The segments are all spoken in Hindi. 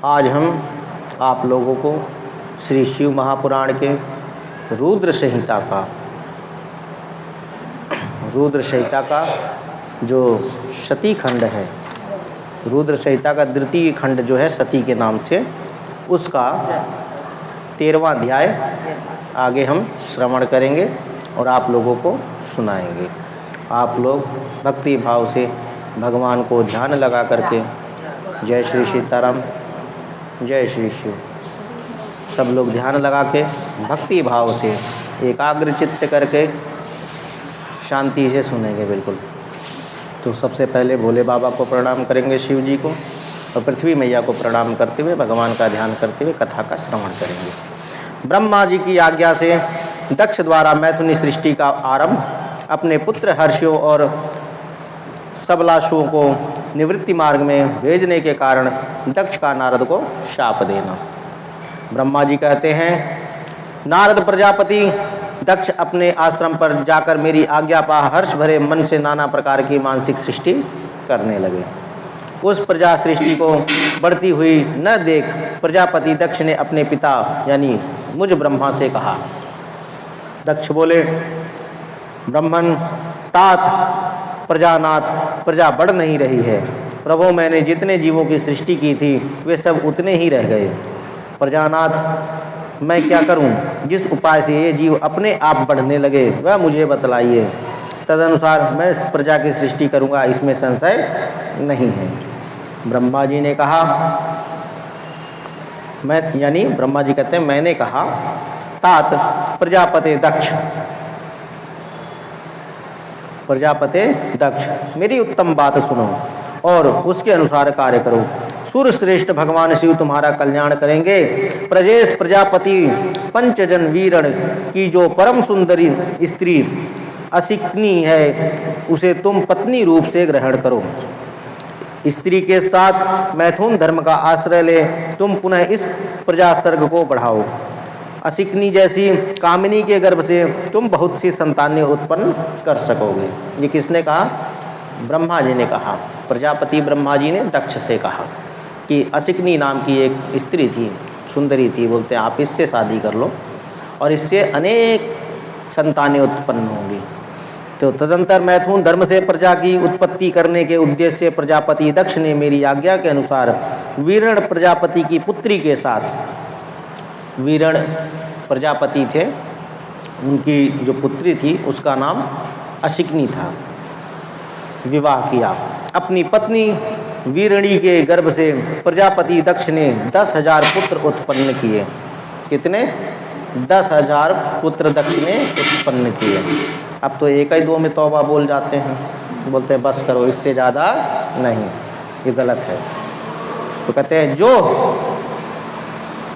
आज हम आप लोगों को श्री शिव महापुराण के रुद्र संहिता का जो सती खंड है, रुद्र संहिता का द्वितीय खंड जो है सती के नाम से, उसका 13वां अध्याय आगे हम श्रवण करेंगे और आप लोगों को सुनाएंगे। आप लोग भक्ति भाव से भगवान को ध्यान लगा करके जय श्री सीताराम, जय श्री शिव, सब लोग ध्यान लगा के भक्ति भाव से एकाग्र चित्त करके शांति से सुनेंगे बिल्कुल। तो सबसे पहले भोले बाबा को प्रणाम करेंगे, शिव जी को, और पृथ्वी मैया को प्रणाम करते हुए भगवान का ध्यान करते हुए कथा का श्रवण करेंगे। ब्रह्मा जी की आज्ञा से दक्ष द्वारा मैथुनी सृष्टि का आरंभ, अपने पुत्र हर्षियों और सबलाशुओं को निवृत्ति मार्ग में भेजने के कारण दक्ष का नारद को शाप देना। ब्रह्मा जी कहते हैं, नारद प्रजापति दक्ष अपने आश्रम पर जाकर मेरी आज्ञा पा हर्ष भरे मन से नाना प्रकार की मानसिक सृष्टि करने लगे। उस प्रजा सृष्टि को बढ़ती हुई न देख प्रजापति दक्ष ने अपने पिता यानी मुझ ब्रह्मा से कहा। दक्ष बोले, ब्रह्मन तात प्रजानाथ, प्रजा बढ़ नहीं रही है। प्रभु, मैंने जितने जीवों की सृष्टि की थी वे सब उतने ही रह गए। प्रजानाथ, मैं क्या करूं? जिस उपाय से ये जीव अपने आप बढ़ने लगे वह मुझे बतलाइए, तदनुसार मैं प्रजा की सृष्टि करूंगा, इसमें संशय नहीं है। ब्रह्मा जी ने कहा, ब्रह्मा जी कहते हैं, मैंने कहा, तात प्रजापते दक्ष, मेरी उत्तम बात सुनो और उसके अनुसार कार्य करो। सूर्य श्रेष्ठ भगवान शिव तुम्हारा कल्याण करेंगे। प्रजेश प्रजापति पंचजन वीरण की जो परम सुंदरी स्त्री असिकनी है, उसे तुम पत्नी रूप से ग्रहण करो। स्त्री के साथ मैथुन धर्म का आश्रय ले तुम पुनः इस प्रजा सर्ग को बढ़ाओ। असिकनी जैसी कामिनी के गर्भ से तुम बहुत सी संतानें उत्पन्न कर सकोगे। ये किसने कहा? ब्रह्मा जी ने कहा। प्रजापति ब्रह्मा जी ने दक्ष से कहा कि असिकनी नाम की एक स्त्री थी, सुंदरी थी, बोलते हैं आप इससे शादी कर लो और इससे अनेक संतानें उत्पन्न होंगी। तो तदंतर मैथुन धर्म से प्रजा की उत्पत्ति करने के उद्देश्य से प्रजापति दक्ष ने मेरी आज्ञा के अनुसार वीरण प्रजापति की पुत्री के साथ, वीरण प्रजापति थे, उनकी जो पुत्री थी उसका नाम असिकनी था, विवाह किया। अपनी पत्नी वीरणी के गर्भ से प्रजापति दक्ष ने 10,000 पुत्र उत्पन्न किए। कितने? 10,000 पुत्र दक्ष ने उत्पन्न किए। अब तो एक ही दो में तौबा बोल जाते हैं, बोलते हैं बस करो, इससे ज़्यादा नहीं, ये गलत है। तो कहते हैं जो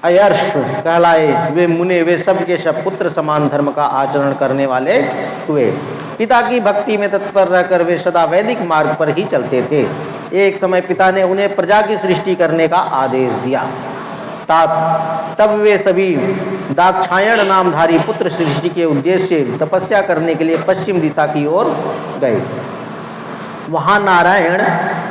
अयर्ष कहलाए वे मुने, वे सब के सब पुत्र समान धर्म का आचरण करने वाले हुए। पिता की भक्ति में तत्पर रहकर वे सदा वैदिक मार्ग पर ही चलते थे। एक समय पिता ने उन्हें प्रजा की सृष्टि करने का आदेश दिया। तब वे सभी दाक्षायण नामधारी पुत्र सृष्टि के उद्देश्य से तपस्या करने के लिए पश्चिम दिशा की ओर गए। वहाँ नारायण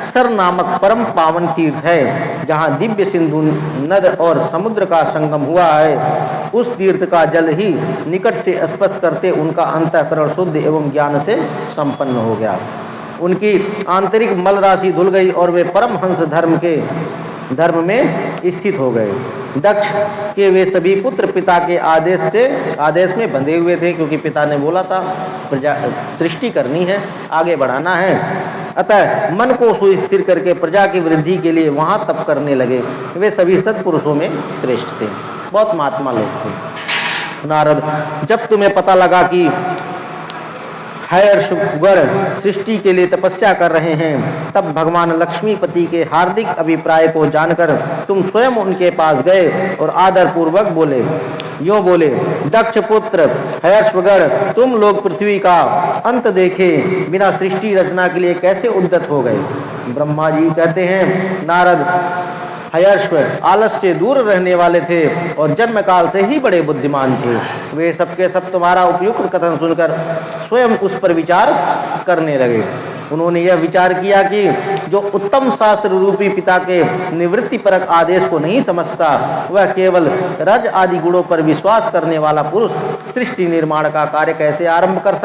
सर नामक परम पावन तीर्थ है, जहाँ दिव्य सिंधु नद और समुद्र का संगम हुआ है। उस तीर्थ का जल ही निकट से स्पर्श करते उनका अंतःकरण शुद्ध एवं ज्ञान से संपन्न हो गया। उनकी आंतरिक मल राशि धुल गई और वे परम हंस धर्म में स्थित हो गए। दक्ष के वे सभी पुत्र पिता के आदेश में बंधे हुए थे, क्योंकि पिता ने बोला था प्रजा सृष्टि करनी है, आगे बढ़ाना है। अतः मन को सुस्थिर करके प्रजा की वृद्धि के लिए वहाँ तप करने लगे। वे सभी सत्पुरुषों में श्रेष्ठ थे, बहुत महात्मा लोग थे। नारद, जब तुम्हें पता लगा कि हर्षवर सृष्टि के लिए तपस्या कर रहे हैं, तब भगवान लक्ष्मीपति के हार्दिक अभिप्राय को जानकर तुम स्वयं उनके पास गए और आदर पूर्वक बोले, बोले, दक्ष पुत्र हर्षवर, तुम लोग पृथ्वी का अंत देखे बिना सृष्टि रचना के लिए कैसे उद्यत हो गए? ब्रह्मा जी कहते हैं, नारद, हर्ष आलस से दूर रहने वाले थे और जन्म काल से ही बड़े बुद्धिमान थे। वे सबके सब तुम्हारा उपयुक्त कथन सुनकर स्वयं उस पर विचार करने लगे। उन्होंने यह विचार किया कि जो उत्तम शास्त्र रूपी पिता के निवृत्तिपरक आदेश को नहीं समझता, वह केवल रज आदि गुणों पर विश्वास करने वाला पुरुष सृष्टि निर्माण का कार्य कैसे आरंभ कर सकता